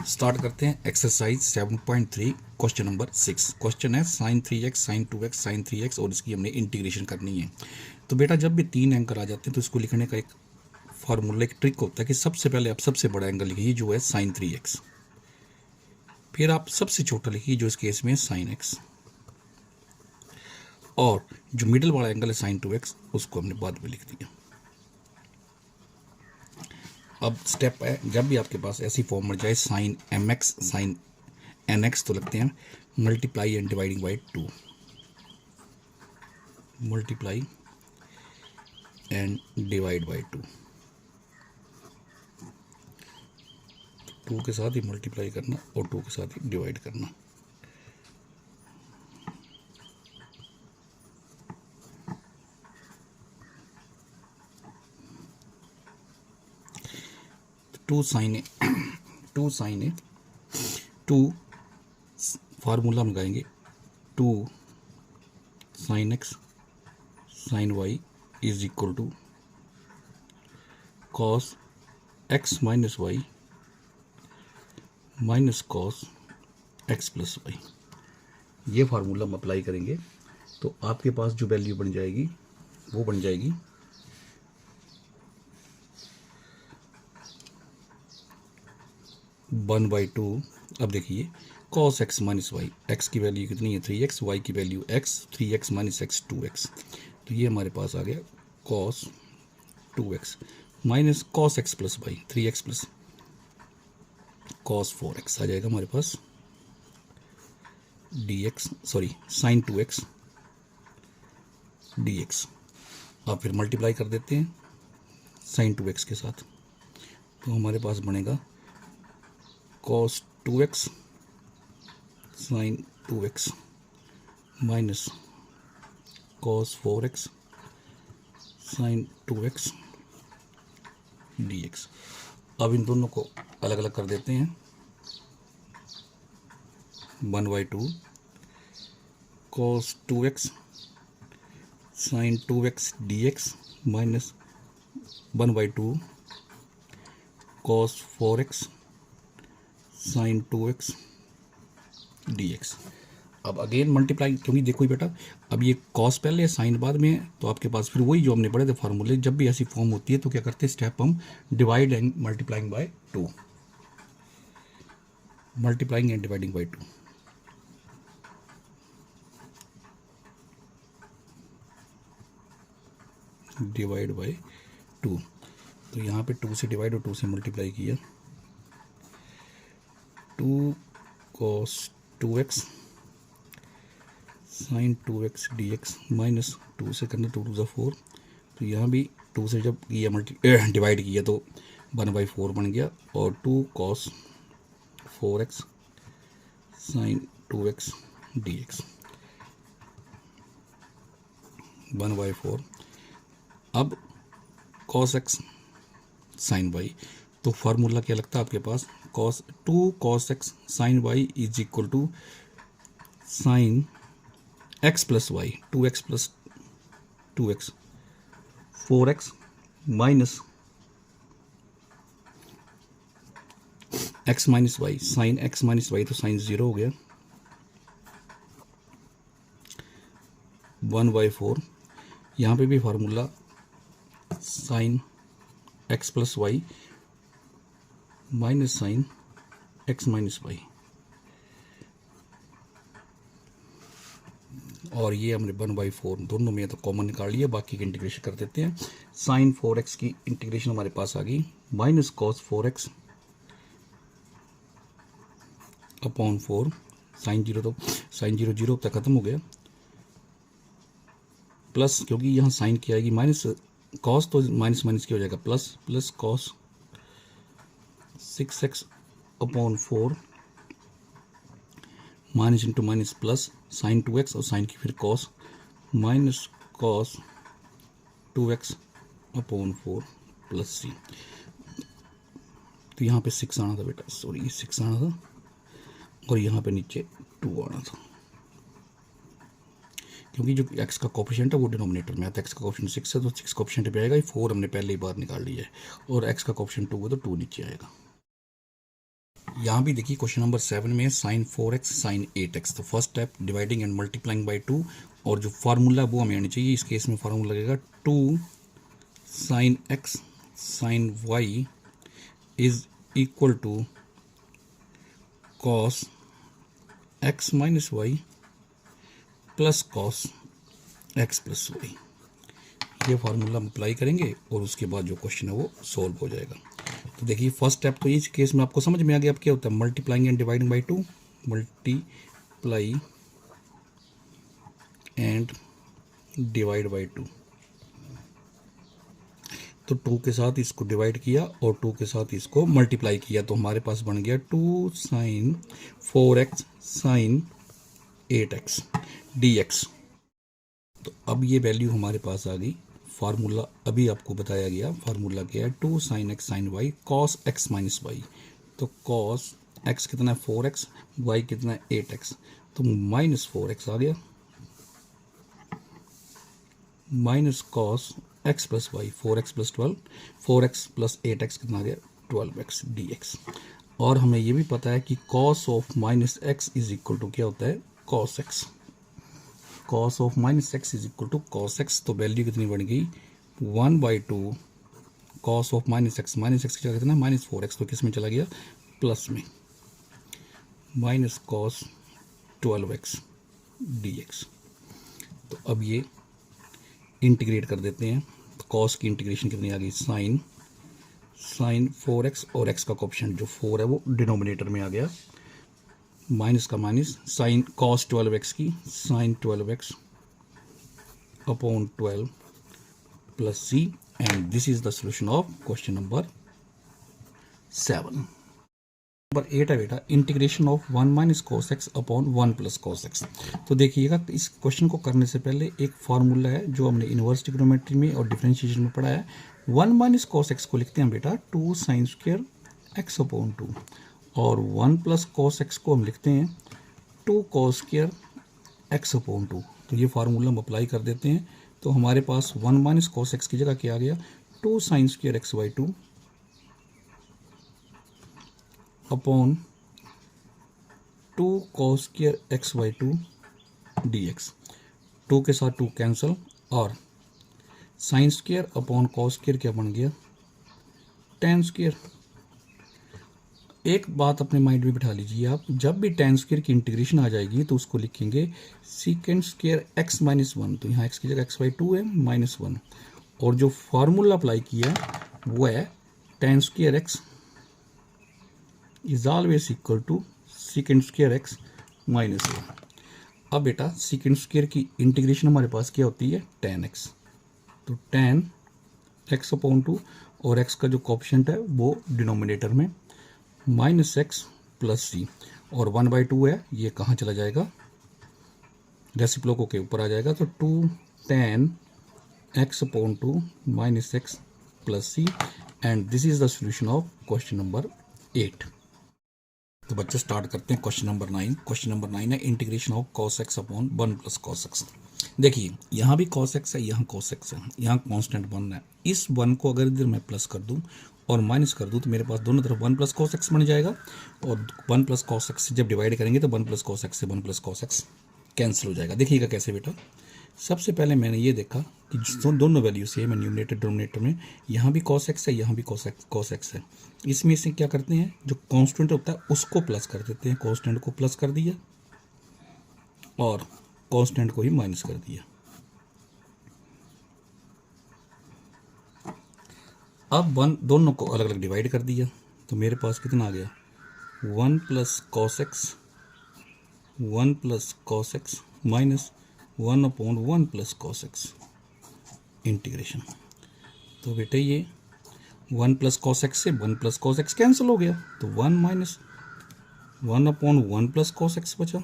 Start करते हैं exercise 7.3 question number 6। Question है sine 3x sine 2x sine 3x और इसकी हमने इंटीग्रेशन करनी है। तो बेटा जब भी तीन एंगल आ जाते हैं तो इसको लिखने का एक फार्मूला, एक ट्रिक होता है कि सबसे पहले आप सबसे बड़ा एंगल लिखिए जो है साइन 3x, फिर आप सबसे छोटा लिखिए जो इस केस में है साइन x, और जो मिडिल वाला एंगल है साइन 2x उसको हमने बाद में लिख दिया। अब स्टेप है, जब भी आपके पास ऐसी फॉर्म मिल जाए साइन mx साइन nx तो लगते हैं multiply and dividing by 2, multiply and divide by 2, 2 के साथ ही मल्टीप्लाई करना और 2 के साथ ही डिवाइड करना। Two sine A to formula हम लगाएंगे 2 sine X sine Y is equal to cos X minus Y minus cos X plus Y. ये फार्मूला हम अप्लाई करेंगे तो आपके पास जो वैल्यू बन जाएगी वो बन जाएगी 1/2। अब देखिए cos x minus Y, X की वैल्यू कितनी है 3x, वाई की value x, 3x minus x 2x, तो ये हमारे पास आ गया cos 2x minus cos x plus Y 3x plus cos 4x आ जाएगा हमारे पास dx, sorry sine 2x dx। अब फिर मल्टीप्लाई कर देते हैं साइन 2x के साथ, तो हमारे पास बनेगा cos 2x sine 2x minus cos 4x sine 2x dx। अब इन दोनों को अलग अलग कर देते हैं 1/2 cos 2x sine 2x dx minus 1/2 cos 4x sine 2x dx। अब अगेन मल्टीप्लाई, क्योंकि देखो बेटा अब ये कॉस पहले है साइन बाद में है, तो आपके पास फिर वही जो हमने पढ़े थे फार्मूले, जब भी ऐसी फॉर्म होती है तो क्या करते हैं स्टेप हम divide and multiplying by 2, multiplying and dividing by 2। Divide by 2, तो यहाँ पे 2 से डिवाइड और 2 से मल्टीप्लाई किया, 2 cos 2x sine 2x dx minus 2 से करना 2 2 4, तो यहाँ भी 2 से जब किया डिवाइड किया तो 1/4 बन गया, और 2 cos 4x sine 2x dx 1/4। अब cos x साइन y, तो फार्मूला क्या लगता है आपके पास two cos x sine y is equal to sine x plus Y 2x plus 2x 4x minus x minus Y sine x minus Y, तो sine 0 हो गया 1/4। यहाँ पे भी formula sine x plus Y minus sine x minus Y, और ये हमने 1/4 दोनों में तो कॉमन निकाल लिया, बाकी की इंटीग्रेशन कर देते हैं। साइन 4x की इंटीग्रेशन हमारे पास आ गई minus cos 4x upon 4, sign 0 तो साइन 0 0 तक खत्म हो गया, प्लस क्योंकि यहाँ साइन की आएगी माइनस कॉस, तो माइनस माइनस क्या हो जाएगा plus, plus cos 6x upon 4 minus into minus plus sine 2x और साइन की फिर cos minus cos 2x upon 4 plus C. तो यहाँ पे 6 आना था बेटा, सॉरी 6 आना था, और यहाँ पे नीचे 2 आना था, क्योंकि जो x का कोफिशिएंट है वो डिनोमिनेटर में आता है। x का कोफिशिएंट 6 है तो 6 कोफिशिएंट पे आएगा, 4 हमने पहले ही बार निकाल लिया है, और x का कोफिशिएंट 2 है तो 2 नीचे आएगा। यहाँ भी देखिए क्वेश्चन नंबर 7 में साइन 4x साइन 8x, तो first step dividing and multiplying by 2, और जो फार्मूला वो हमें आनी चाहिए। इस केस में फार्मूला लगेगा 2 sine x sine y is equal to cos x minus Y plus cos x plus Y. ये फार्मूला हम अप्लाई करेंगे और उसके बाद जो क्वेश्चन है वो सॉल्व हो जाएगा। तो देखिए फर्स्ट स्टेप तो इस केस में आपको समझ में आ गया अब क्या होता है, multiplying and dividing by 2, multiply and divide by 2। तो 2 के साथ इसको डिवाइड किया और 2 के साथ इसको मल्टीप्लाई किया, तो हमारे पास बन गया 2 sign 4x sign 8x dx। तो अब ये वैल्यू हमारे पास आ गई। फार्मूला अभी आपको बताया गया, फार्मूला क्या है, 2 sine X sine Y cos X minus Y. तो कॉस एक्स कितना है 4x, वाई कितना है 8x, तो माइनस 4x आ गया, minus cos X plus Y 4x plus 12, 4x plus 8x कितना आ गया 12x dx। और हमें ये भी पता है कि cos of minus X is equal to क्या होता है cos X, cos of minus X is equal to cos X. तो वैल्यू कितनी बन गई 1/2 कॉस ऑफ माइनस एक्स की जगह कितना माइनस 4x, तो किस में चला गया प्लस में, माइनस कॉस 12x dx। तो अब ये इंटीग्रेट कर देते हैं, तो कॉस की इंटीग्रेशन कितनी आ गई साइन 4x और x का कोएफिशिएंट जो 4 है वो डिनोमिनेटर में आ गया, माइनस का माइनस साइन कॉस 12x की sine 12x upon 12 plus c, and this is the solution of question number 7। Number 8 है बेटा integration of 1 minus cos X upon 1 plus cos X. तो देखिएगा इस क्वेश्चन को करने से पहले एक फार्मूला है जो हमने इनवर्स ट्रिग्नोमेट्री में और डिफरेंशिएशन में पढ़ा है। 1 माइनस कॉस एक्स को लिखते हैं बेटा 2 साइन स्क्वायर एक्स अपॉन 2, और 1 प्लस कॉस एक्स को हम लिखते हैं 2 कॉस स्क्वायर एक्स अपॉन 2। तो ये फार्मूला हम अप्लाई कर देते हैं, तो हमारे पास 1 माइनस कॉस एक्स की जगह क्या आ गया 2 sine square x by 2 upon 2 cos square x by 2 dx। 2 के साथ 2 कैंसिल, और sine square upon cos square क्या बन गया tan स्क्वायर। एक बात अपने माइंड में बिठा लीजिए आप, जब भी tan स्क्वायर की इंटीग्रेशन आ जाएगी तो उसको लिखेंगे सीकेंड स्क्वायर x माइनस 1, तो यहाँ x की जगह x बाई 2 है माइनस 1, और जो फार्मूला अप्लाई किया वो है tan square x is always equal to secant square x minus 1। अब बेटा सीकेंड स्क्वायर की इंटीग्रेशन हमारे पास क्या होती है tan x, तो tan x अपॉन 2 और x का जो कोएफिशिएंट है वो डिनोमिनेटर में माइनस एक्स प्लस सी, और 1/2 है ये कहाँ चला जाएगा रेसिप्रोकल के ऊपर आ जाएगा, तो 2 tan x upon 2 minus x plus c, and this is the solution of question number 8। तो बच्चों स्टार्ट करते हैं क्वेश्चन नंबर 9। क्वेश्चन नंबर 9 है integration of cos x upon 1 plus cos x। देखिए यहाँ भी cos x है, यहाँ cos x है, यहाँ कांस्टेंट 1 है। इस 1 को अगर इधर मैं प्लस कर दूं और माइनस कर दूं तो मेरे पास दोनों तरफ 1 प्लस cos x बन जाएगा, और 1 प्लस cos x से जब डिवाइड करेंगे तो 1 प्लस cos x से 1 प्लस cos x कैंसिल हो जाएगा। देखिएगा कैसे बेटा, सबसे पहले मैंने ये देखा कि दोनों वैल्यू सेम है न्यूमरेटर डिनोमिनेटर में, यहाँ भी cos x है यहाँ भी cos x है। इसमें से क्या करते हैं जो कांस्टेंट होता है उसको प्लस कर देते हैं, कांस्टेंट को प्लस कर दिया और कांस्टेंट को ही माइनस कर दिया। अब 1 दोनों को अलग अलग डिवाइड कर दिया, तो मेरे पास कितना आ गया 1 plus cos x 1 plus cos x minus 1 upon 1 plus cos x integration. तो बेटे ये 1 प्लस cos x से 1 प्लस cos x कैंसिल हो गया, तो 1 minus 1 upon 1 plus cos x बचा।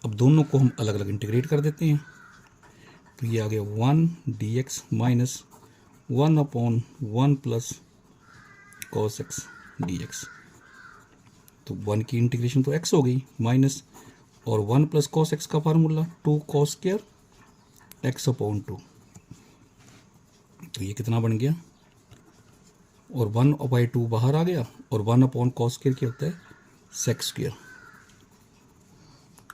अब दोनों को हम अलग अलग इंटीग्रेट कर देते हैं, तो ये आ गया 1 dx minus 1 upon 1 plus cos x dx। तो 1 की इंटीग्रेशन तो x हो गई माइनस, और 1 प्लस cos x का formula 2 cos square x upon 2, तो ये कितना बन गया और 1/2 बाहर आ गया, और 1/cos² क्या होता है, sec²।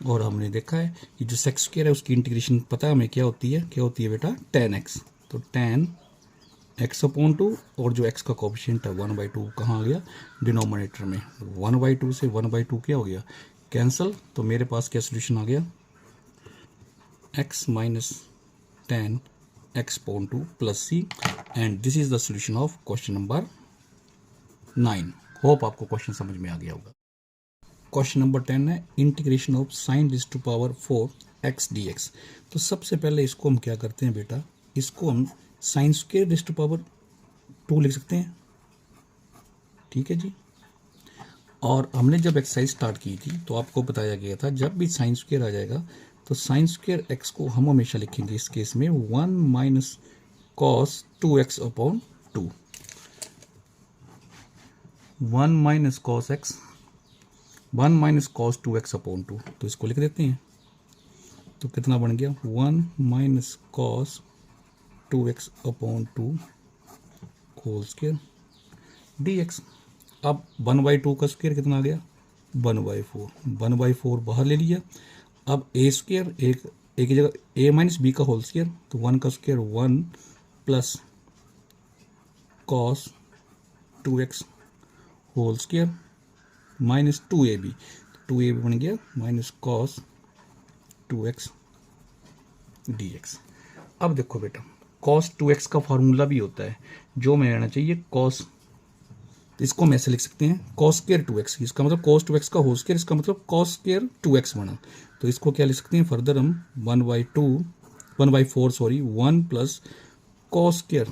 और हमने देखा है कि जो sec² है उसकी इंटीग्रेशन पता है हमें क्या होती है बेटा, tan x। तो tan x/2, और जो x का कोफिशिएंट है 1/2 कहाँ आ गया, डिनोमिनेटर में। 1/2 से 1/2 क्या हो गया, कैंसिल। तो मेरे पास क्या सोल्यूशन आ गया, x minus tan x/2 plus c। And this is the solution of question number 9। Hope आपको क्वेश्चन समझ में आ गया होगा। क्वेश्चन नंबर 10 है integration of sin raised to power 4 x dx। तो सबसे पहले इसको हम क्या करते हैं बेटा, इसको हम sin² raised to power 2 लिख सकते हैं, ठीक है जी। और हमने जब एक्सरसाइज स्टार्ट की थी तो आपको बताया गया था जब भी sin² आ जाएगा तो sin² x को हम हमेशा लिखेंगे इस केस में 1 minus cos 2x/2, 1 minus cos x, 1 minus cos 2x/2। तो इसको लिख देते हैं, तो कितना बन गया, 1 minus cos 2x/2 whole square dx। अब 1/2 का स्क्वायर कितना आ गया, 1/4, 1/4 बाहर ले लिया। अब a² एक की जगह a माइनस बी का होल स्क्वायर, तो 1 का square 1 plus cos 2x whole square minus 2ab, 2ab बन गया माइनस cos 2x dx। अब देखो बेटा cos 2x का फार्मूला भी होता है जो में रहना चाहिए cos, इसको हम ऐसे लिख सकते हैं cos² 2x, इसका मतलब cos 2x का होल स्क्वायर, इसका मतलब cos² 2x बना। तो इसको क्या लिख सकते हैं फर्दर हम 1/4 sorry 1 plus cos²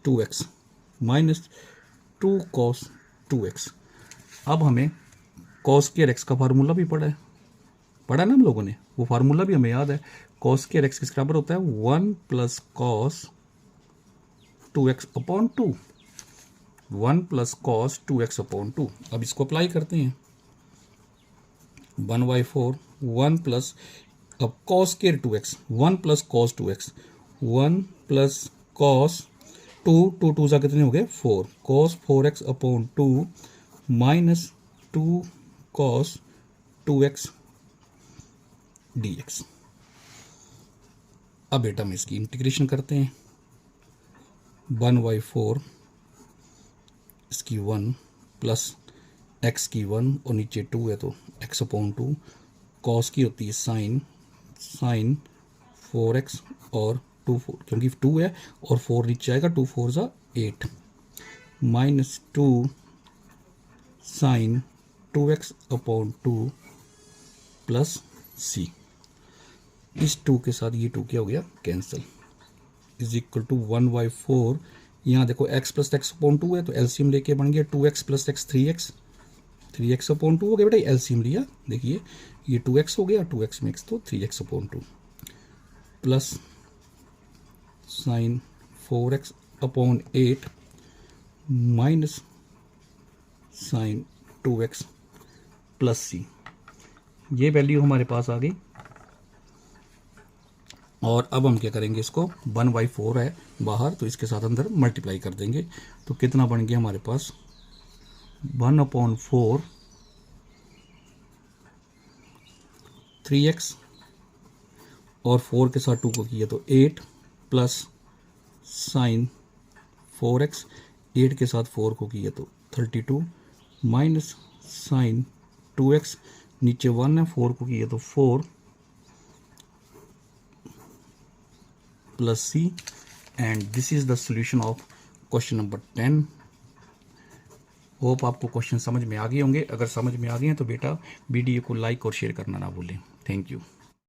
2x minus 2 cos 2x। अब हमें cos² x का फार्मूला भी पढ़ा ना हम लोगों ने, वो फार्मूला भी हमें याद है। cos² x किस बराबर होता है, 1 plus cos 2x/2, 1 plus cos 2x/2। अब इसको अप्लाई करते हैं, 1/4 1 प्लस, अब cos² 2x 1 plus cos 2x, 1 plus cos 2 2 कितने हो गए 4, cos 4x/2 minus 2 cos 2x dx। अब बेटा हम इसकी इंटीग्रेशन करते हैं, 1/4 इसकी 1 प्लस x की 1 और नीचे 2 है तो x/2, cos की होती है साइन 4x और 2 क्योंकि 2 है और 4 नीचे आएगा, 2 4 ज़ा 8 minus 2 sign 2x/2 plus c। इस 2 के साथ ये 2 क्या हो गया कैंसिल, इज इक्वल टू 1/4। यहाँ देखो x प्लस x/2 है तो एलसीएम लेके बन गया 2x प्लस x 3x/2 हो गया बेटा, एलसीएम लिया, देखिए ये 2x हो गया, 2x में x तो 3x/2 plus sine 4x/8 minus sine 2x plus c। ये वैल्यू हमारे पास आ गई। और अब हम क्या करेंगे, इसको 1/4 है बाहर तो इसके साथ अंदर मल्टीप्लाई कर देंगे, तो कितना बन गया हमारे पास 1/4 3x और 4 के साथ 2 को किया तो 8 प्लस साइन 4x, 8 के साथ 4 को किया तो 32 माइनस साइन 2x, नीचे 1 है 4 को किया तो 4 plus c। And this is the solution of question number 10। Hope आपको क्वेश्चन समझ में आ गए होंगे। अगर समझ में आ गए हैं तो बेटा वीडियो को लाइक और शेयर करना ना भूलें। Thank you.